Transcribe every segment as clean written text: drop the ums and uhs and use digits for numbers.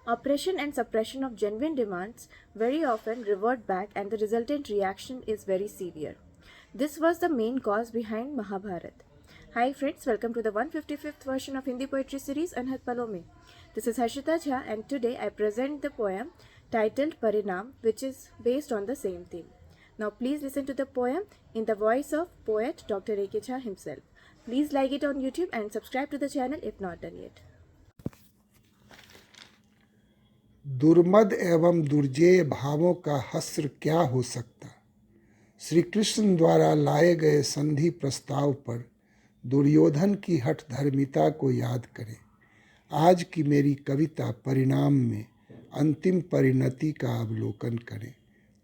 Oppression and suppression of genuine demands very often revert back, and the resultant reaction is very severe. This was the main cause behind Mahabharat. Hi friends, welcome to the 155th version of Hindi poetry series Anhat Palo Mein. This is Harshita Jha, and today I present the poem titled Parinam, which is based on the same theme. Now please listen to the poem in the voice of poet Dr. A.K. Jha himself. Please like it on YouTube and subscribe to the channel if not done yet. दुर्मद एवं दुर्जेय भावों का हस्र क्या हो सकता। श्री कृष्ण द्वारा लाए गए संधि प्रस्ताव पर दुर्योधन की हठधर्मिता को याद करें। आज की मेरी कविता परिणाम में अंतिम परिणति का अवलोकन करें।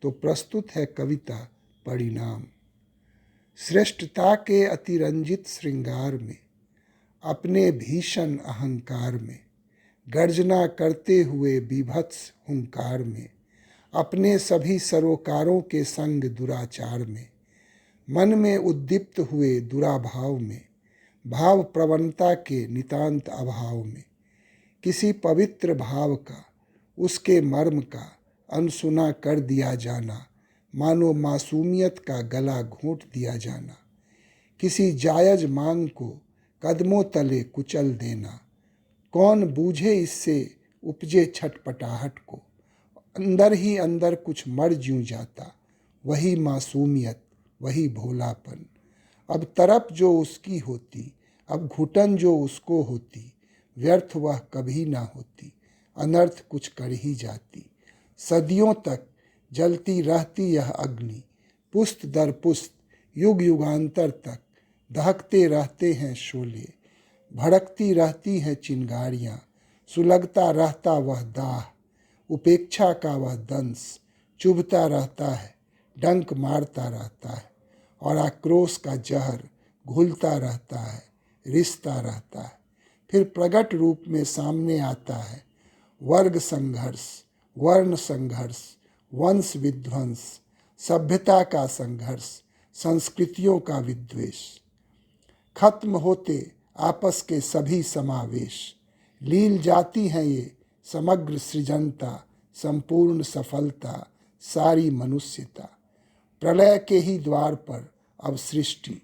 तो प्रस्तुत है कविता परिणाम। श्रेष्ठता के अतिरंजित श्रृंगार में, अपने भीषण अहंकार में, गर्जना करते हुए बीभत्स हुंकार में, अपने सभी सरोकारों के संग दुराचार में, मन में उद्दीप्त हुए दुराभाव में, भाव प्रवणता के नितांत अभाव में, किसी पवित्र भाव का, उसके मर्म का अनसुना कर दिया जाना, मानो मासूमियत का गला घोंट दिया जाना, किसी जायज मांग को कदमों तले कुचल देना, कौन बूझे इससे उपजे छटपटाहट को, अंदर ही अंदर कुछ मर ज्यों जाता, वही मासूमियत, वही भोलापन। अब तरफ जो उसकी होती, अब घुटन जो उसको होती, व्यर्थ वह कभी ना होती, अनर्थ कुछ कर ही जाती। सदियों तक जलती रहती यह अग्नि, पुस्त दर पुस्त, युग युगांतर तक दहकते रहते हैं शोले, भड़कती रहती हैं चिंगारियाँ, सुलगता रहता वह दाह, उपेक्षा का वह दंश, चुभता रहता है, डंक मारता रहता है, और आक्रोश का जहर घुलता रहता है, रिसता रहता है। फिर प्रगट रूप में सामने आता है वर्ग संघर्ष, वर्ण संघर्ष, वंश विध्वंस, सभ्यता का संघर्ष, संस्कृतियों का विद्वेष। खत्म होते आपस के सभी समावेश, लील जाती है ये समग्र सृजनता, संपूर्ण सफलता, सारी मनुष्यता। प्रलय के ही द्वार पर अब सृष्टि,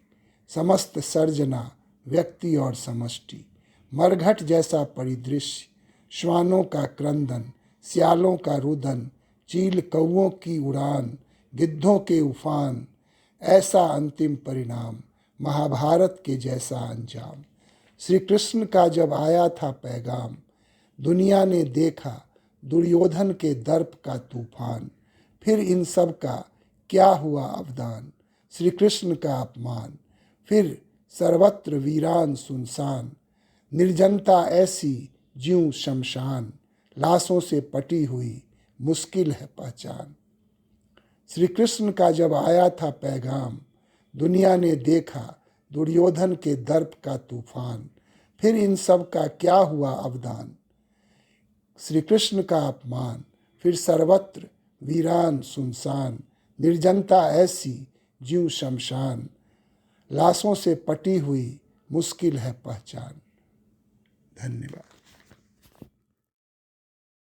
समस्त सर्जना, व्यक्ति और समष्टि। मरघट जैसा परिदृश्य, श्वानों का क्रंदन, सियालों का रुदन, चील कौओं की उड़ान, गिद्धों के उफान। ऐसा अंतिम परिणाम, महाभारत के जैसा अंजाम। श्री कृष्ण का जब आया था पैगाम, दुनिया ने देखा दुर्योधन के दर्प का तूफान। फिर इन सब का क्या हुआ अवदान, श्री कृष्ण का अपमान। फिर सर्वत्र वीरान सुनसान, निर्जनता ऐसी ज्यों शमशान, लाशों से पटी हुई मुश्किल है पहचान। श्री कृष्ण का जब आया था पैगाम, दुनिया ने देखा दुर्योधन के दर्प का तूफान। फिर इन सब का क्या हुआ अवदान, श्री कृष्ण का अपमान। फिर सर्वत्र वीरान सुनसान, निर्जनता ऐसी ज्यों शमशान, लाशों से पटी हुई मुश्किल है पहचान। धन्यवाद।